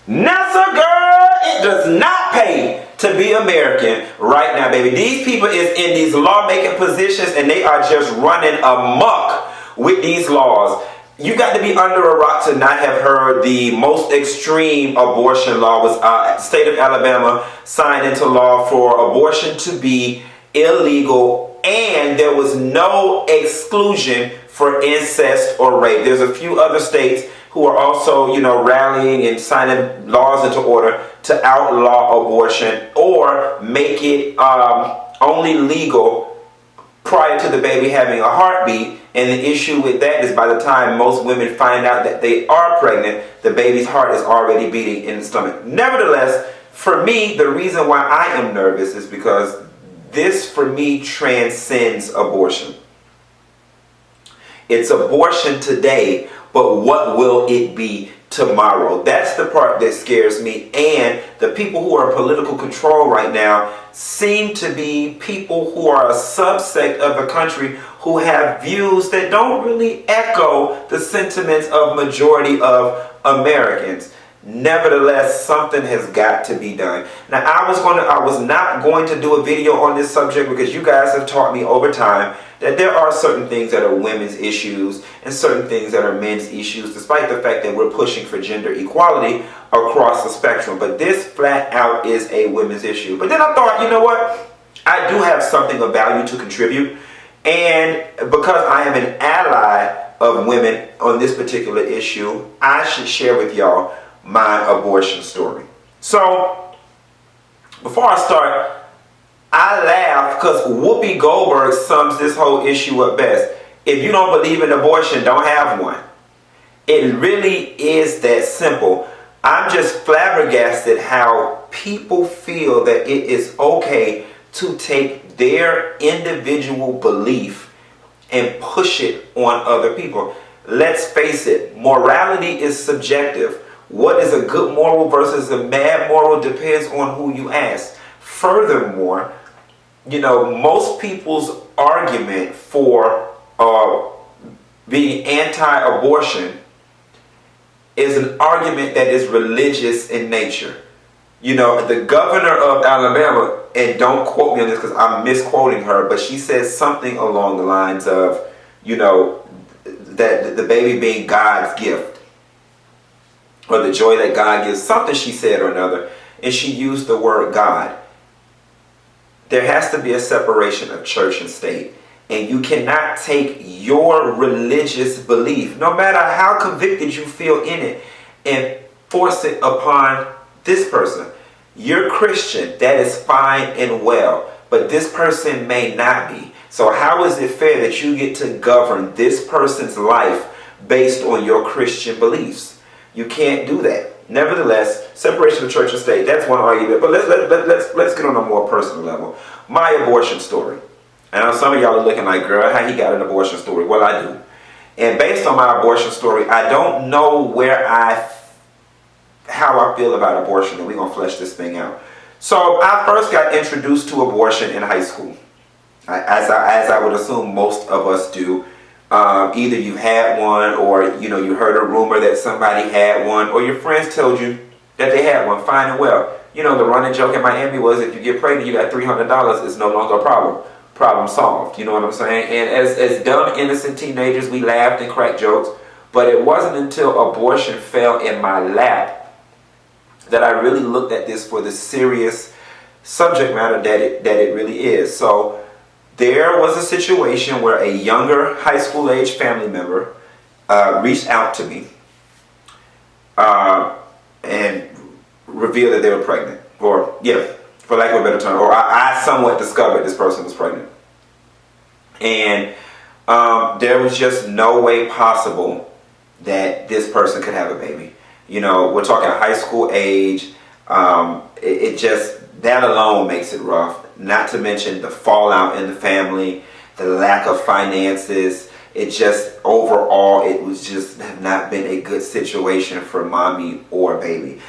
NASA, girl, it does not pay to be American right now, baby. These people is in these lawmaking positions and they are just running amok with these laws. You got to be under a rock to not have heard the most extreme abortion law was state of Alabama signed into law for abortion to be illegal, and there was no exclusion for incest or rape. There's a few other states who are also, rallying and signing laws into order to outlaw abortion or make it only legal prior to the baby having a heartbeat. And the issue with that is by the time most women find out that they are pregnant, the baby's heart is already beating in the stomach. Nevertheless, for me, the reason why I am nervous is because this, for me, transcends abortion. It's abortion today, but what will it be tomorrow? That's the part that scares me. And the people who are in political control right now seem to be people who are a subsect of the country who have views that don't really echo the sentiments of majority of Americans. Nevertheless, something has got to be done. Now, I was not going to do a video on this subject because you guys have taught me over time that there are certain things that are women's issues and certain things that are men's issues, despite the fact that we're pushing for gender equality across the spectrum. But this flat out is a women's issue. But then I thought, you know what? I do have something of value to contribute. And because I am an ally of women on this particular issue, I should share with y'all my abortion story. So, before I start, I laugh because Whoopi Goldberg sums this whole issue up best. If you don't believe in abortion, don't have one. It really is that simple. I'm just flabbergasted how people feel that it is okay to take their individual belief and push it on other people. Let's face it, morality is subjective. What is a good moral versus a bad moral depends on who you ask. Furthermore, most people's argument for being anti-abortion is an argument that is religious in nature. The governor of Alabama, and don't quote me on this because I'm misquoting her, but she says something along the lines of, that the baby being God's gift, or the joy that God gives, something she said or another, and she used the word God. There has to be a separation of church and state, and you cannot take your religious belief, no matter how convicted you feel in it, and force it upon this person. You're Christian, that is fine and well, but this person may not be. So how is it fair that you get to govern this person's life based on your Christian beliefs? You can't do that. Nevertheless, separation of church and state, that's one argument. But let's get on a more personal level. My abortion story. And I know some of y'all are looking like, girl, how he got an abortion story? Well, I do. And based on my abortion story, I don't know how I feel about abortion, and we're going to flesh this thing out. So I first got introduced to abortion in high school, as I would assume most of us do. Either you had one, or you heard a rumor that somebody had one, or your friends told you that they had one. Fine and well. The running joke in Miami was, if you get pregnant, you got $300. It's no longer a problem. Problem solved. You know what I'm saying? And as dumb, innocent teenagers, we laughed and cracked jokes. But it wasn't until abortion fell in my lap that I really looked at this for the serious subject matter that it really is. So there was a situation where a younger high school age family member reached out to me and revealed that they were pregnant. Or, for lack of a better term, or I somewhat discovered this person was pregnant. And there was just no way possible that this person could have a baby. We're talking high school age. It just, that alone makes it rough. Not to mention the fallout in the family, the lack of finances. It just, overall, it was just not been a good situation for mommy or baby.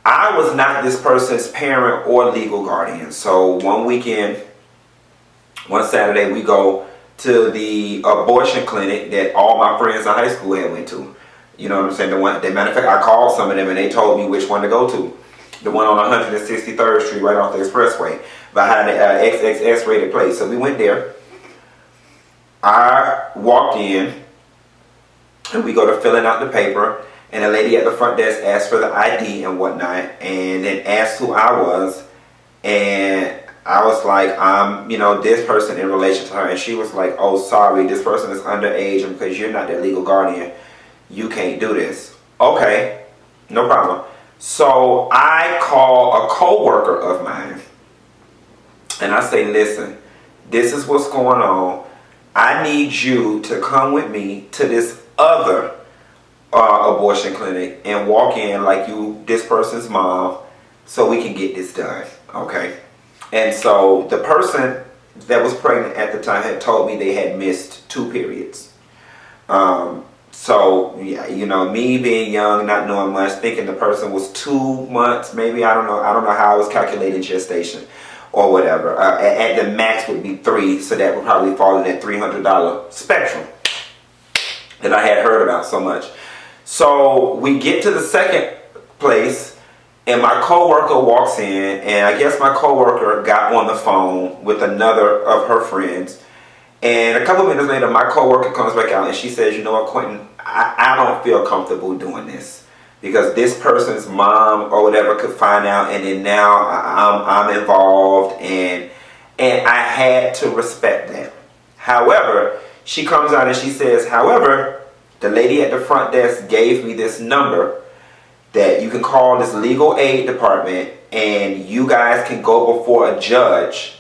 I was not this person's parent or legal guardian. So one weekend, one Saturday, we go to the abortion clinic that all my friends in high school had went to. You know what I'm saying? The one, matter of fact, I called some of them and they told me which one to go to. The one on 163rd Street, right off the expressway, behind the XXX rated place. So we went there. I walked in, and we go to filling out the paper, and the lady at the front desk asked for the ID and whatnot, and then asked who I was, and I was like, I'm, this person in relation to her, and she was like, oh, sorry, this person is underage, and because you're not their legal guardian, you can't do this. Okay, no problem. So I call a co-worker of mine, and I say, listen, this is what's going on. I need you to come with me to this other abortion clinic and walk in like you this person's mom so we can get this done, okay? And so the person that was pregnant at the time had told me they had missed 2 periods. So yeah, me being young, not knowing much, thinking the person was 2 months, maybe, I don't know how I was calculating gestation or whatever. At the max would be 3, so that would probably fall in that $300 spectrum that I had heard about so much. So we get to the second place, and my coworker walks in, and I guess my coworker got on the phone with another of her friends. And a couple minutes later, my coworker comes back out, and she says, you know what, Quentin, I don't feel comfortable doing this because this person's mom or whatever could find out, and then now I'm involved, and I had to respect that. However, she comes out and she says, however, the lady at the front desk gave me this number that you can call this legal aid department, and you guys can go before a judge.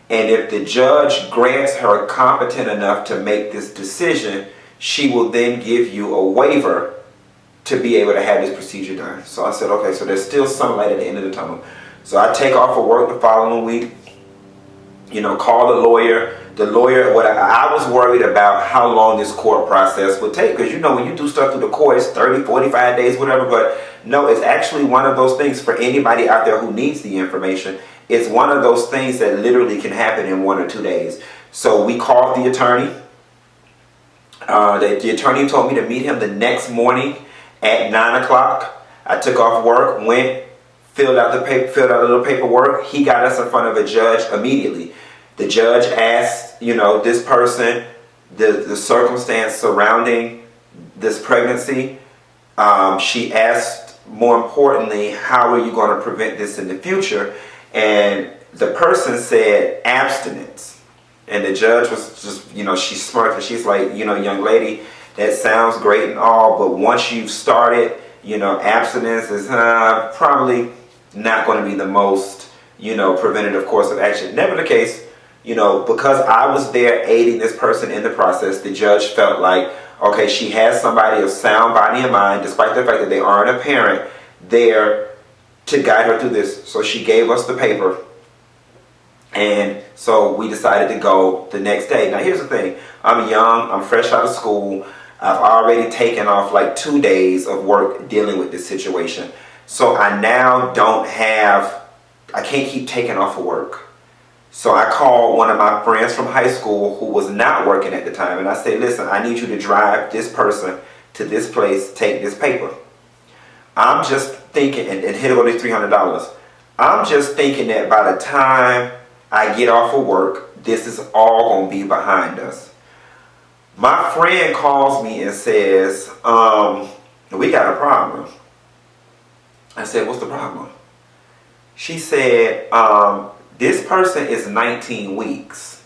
And if the judge grants her competent enough to make this decision, she will then give you a waiver to be able to have this procedure done. So I said, okay, so there's still sunlight at the end of the tunnel. So I take off for work the following week, call the lawyer. The lawyer, I was worried about how long this court process would take. Because, when you do stuff through the court, it's 30, 45 days, whatever. But no, it's actually one of those things for anybody out there who needs the information. It's one of those things that literally can happen in 1 or 2 days. So we called the attorney. The attorney told me to meet him the next morning at 9 o'clock. I took off work, went, filled out a little paperwork. He got us in front of a judge immediately. The judge asked, this person, the circumstance surrounding this pregnancy. She asked, more importantly, how are you going to prevent this in the future? And the person said abstinence. And the judge was just, she smirked, and she's like, young lady, that sounds great and all, but once you've started, abstinence is probably not going to be the most, preventative course of action. Never the case, because I was there aiding this person in the process, the judge felt like, okay, she has somebody of sound body and mind, despite the fact that they aren't a parent, there to guide her through this. So she gave us the paper, and so we decided to go the next day. Now here's the thing, I'm young, I'm fresh out of school, I've already taken off like 2 days of work dealing with this situation. So I now I can't keep taking off of work. So I called one of my friends from high school who was not working at the time, and I said, listen, I need you to drive this person to this place, take this paper. I'm just thinking, and here go these $300. I'm just thinking that by the time I get off of work, this is all going to be behind us. My friend calls me and says, we got a problem. I said, what's the problem? She said, this person is 19 weeks.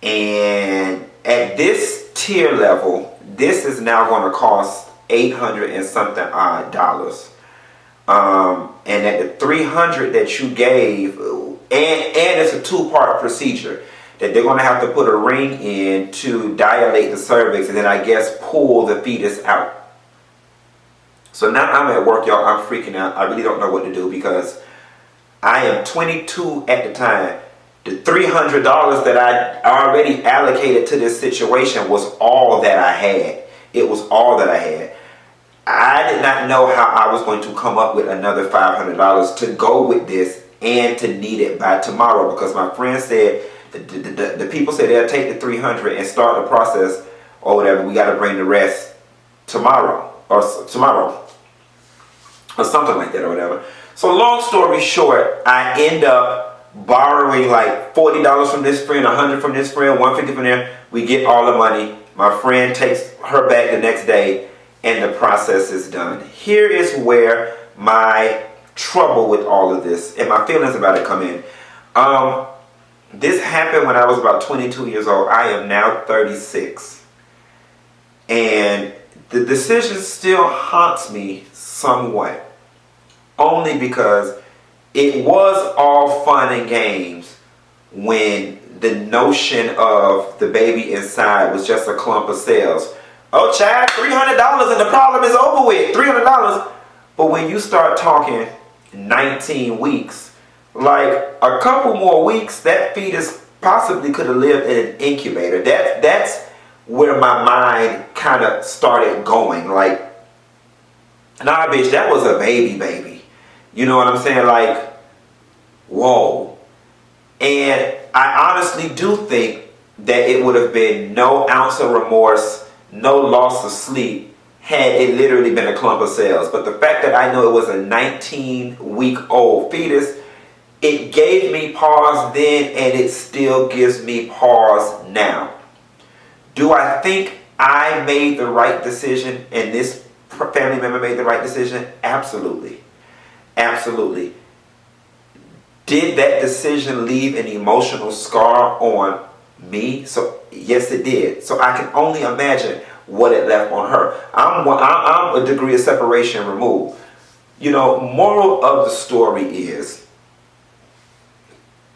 And at this tier level, this is now going to cost $800 and something odd dollars. And at the $300 that you gave, and it's a 2-part procedure, that they're going to have to put a ring in to dilate the cervix and then I guess pull the fetus out. So now I'm at work, y'all. I'm freaking out. I really don't know what to do because I am 22 at the time. The $300 that I already allocated to this situation was all that I had. It was all that I had. I did not know how I was going to come up with another $500 to go with this and to need it by tomorrow, because my friend said the people said they'll take the $300 and start the process or whatever. We got to bring the rest tomorrow. or tomorrow, or something like that, or whatever. So long story short, I end up borrowing like $40 from this friend, $100 from this friend, $150 from there. We get all the money. My friend takes her back the next day, and the process is done. Here is where my trouble with all of this and my feelings about it come in. This happened when I was about 22 years old. I am now 36. And the decision still haunts me somewhat. Only because it was all fun and games when the notion of the baby inside was just a clump of cells. Oh, child, $300 and the problem is over with. $300. But when you start talking 19 weeks, like a couple more weeks, that fetus possibly could have lived in an incubator. That's where my mind kind of started going. Like, nah, bitch, that was a baby. You know what I'm saying? Like, whoa. And I honestly do think that it would have been no ounce of remorse, no loss of sleep, had it literally been a clump of cells. But the fact that I know it was a 19-week-old fetus, it gave me pause then, and it still gives me pause now. Do I think I made the right decision and this family member made the right decision? Absolutely. Absolutely. Did that decision leave an emotional scar on me? So yes, it did. So I can only imagine what it left on her. I'm a degree of separation removed. You know, moral of the story is,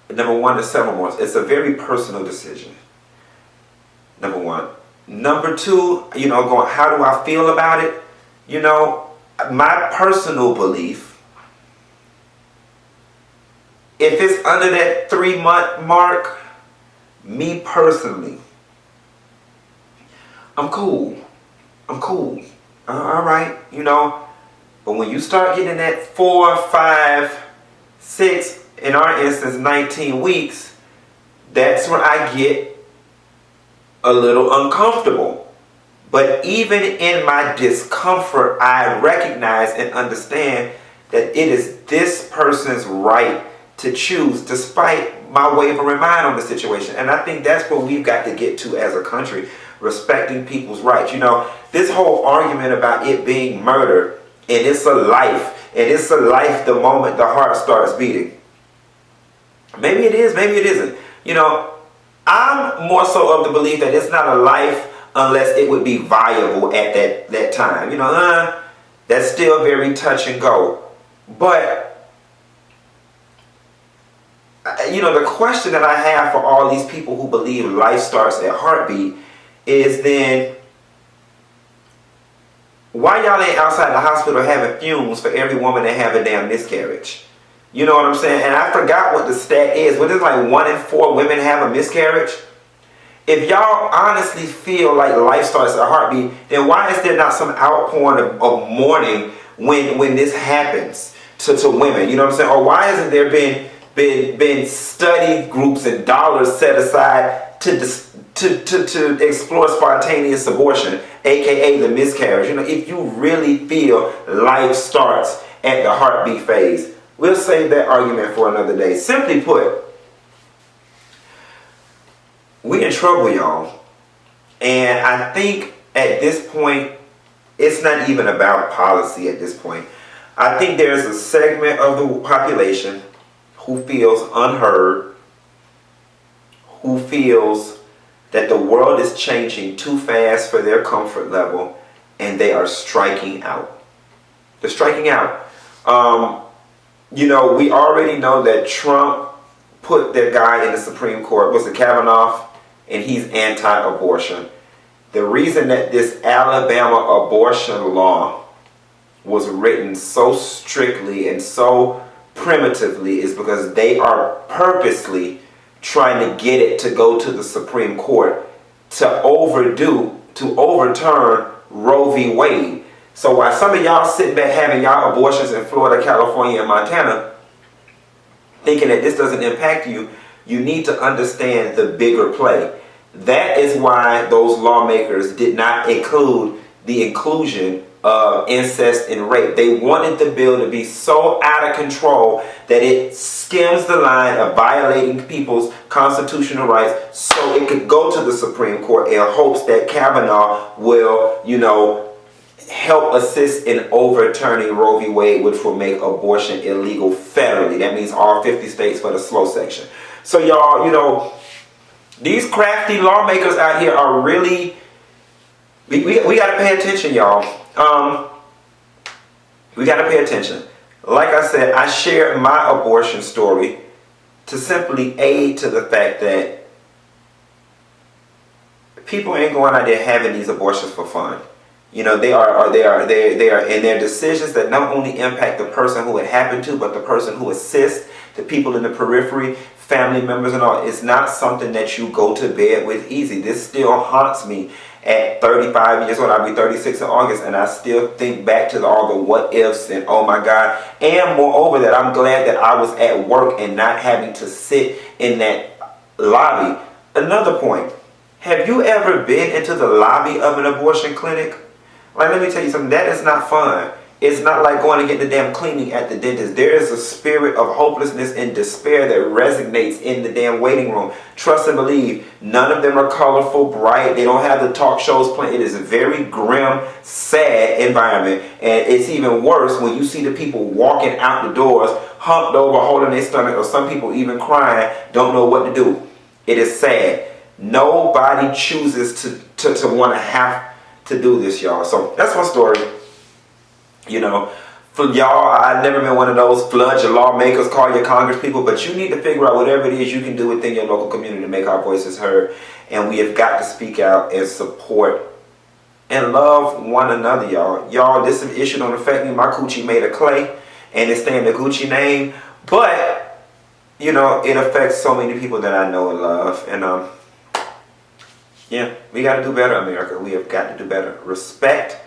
number one, there's several more. It's a very personal decision. Number one. Number two, you know, going, how do I feel about it? You know, my personal belief, if it's under that 3-month mark, me personally, I'm cool. All right, you know. But when you start getting that 4, 5, 6, in our instance, 19 weeks, that's when I get a little uncomfortable. But even in my discomfort, I recognize and understand that it is this person's right to choose, despite my wavering mind on the situation. And I think that's what we've got to get to as a country, respecting people's rights. You know, this whole argument about it being murder, and it's a life, the moment the heart starts beating. Maybe it is, maybe it isn't. You know, I'm more so of the belief that it's not a life unless it would be viable at that time. You know, that's still very touch and go. But you know, the question that I have for all these people who believe life starts at heartbeat is then, why y'all ain't outside the hospital having fumes for every woman that have a damn miscarriage? You know what I'm saying? And I forgot what the stat is, but it's like 1 in 4 women have a miscarriage. If y'all honestly feel like life starts at heartbeat, then why is there not some outpouring of mourning when this happens to women? You know what I'm saying? Or why hasn't there been study groups and dollars set aside to explore spontaneous abortion, aka the miscarriage? You know, if you really feel life starts at the heartbeat phase, we'll save that argument for another day. Simply put, we in trouble, y'all. And I think at this point, it's not even about policy at this point. I think there's a segment of the population who feels unheard, who feels that the world is changing too fast for their comfort level, and they are striking out. They're striking out. You know, we already know that Trump put that guy in the Supreme Court, was it Kavanaugh, and he's anti-abortion. The reason that this Alabama abortion law was written so strictly and so primitively is because they are purposely trying to get it to go to the Supreme Court to overturn Roe v. Wade. So while some of y'all sitting back having y'all abortions in Florida, California, and Montana, thinking that this doesn't impact you, you need to understand the bigger play. That is why those lawmakers did not include the inclusion of incest and rape. They wanted the bill to be so out of control that it skims the line of violating people's constitutional rights, so it could go to the Supreme Court in hopes that Kavanaugh will, help assist in overturning Roe v. Wade, which will make abortion illegal federally. That means all 50 states for the slow section. So y'all, these crafty lawmakers out here are really, we got to pay attention, y'all. We got to pay attention. Like I said, I shared my abortion story to simply aid to the fact that people ain't going out there having these abortions for fun. They are in their decisions that not only impact the person who it happened to, but the person who assists, the people in the periphery, family members and all. It's not something that you go to bed with easy. This still haunts me at 35 years old. I'll be 36 in August, and I still think back to all the what ifs and oh my God. And moreover, that I'm glad that I was at work and not having to sit in that lobby. Another point, have you ever been into the lobby of an abortion clinic? Like, let me tell you something, that is not fun. It's not like going to get the damn cleaning at the dentist. There is a spirit of hopelessness and despair that resonates in the damn waiting room. Trust and believe, none of them are colorful, bright. They don't have the talk shows playing. It is a very grim, sad environment. And it's even worse when you see the people walking out the doors, humped over, holding their stomach, or some people even crying, don't know what to do. It is sad. Nobody chooses to want to have to do this, y'all. So that's my story. For y'all, I've never been one of those flood your lawmakers, call your congress people, but you need to figure out whatever it is you can do within your local community to make our voices heard. And we have got to speak out and support and love one another, y'all. Y'all, this issue don't affect me. My coochie made of clay and it's staying the Gucci name, but it affects so many people that I know and love. And yeah, we got to do better, America. We have got to do better. Respect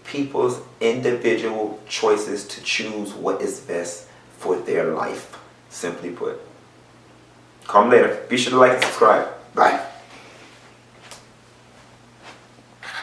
people's individual choices to choose what is best for their life. Simply put. Come later. Be sure to like and subscribe. Bye.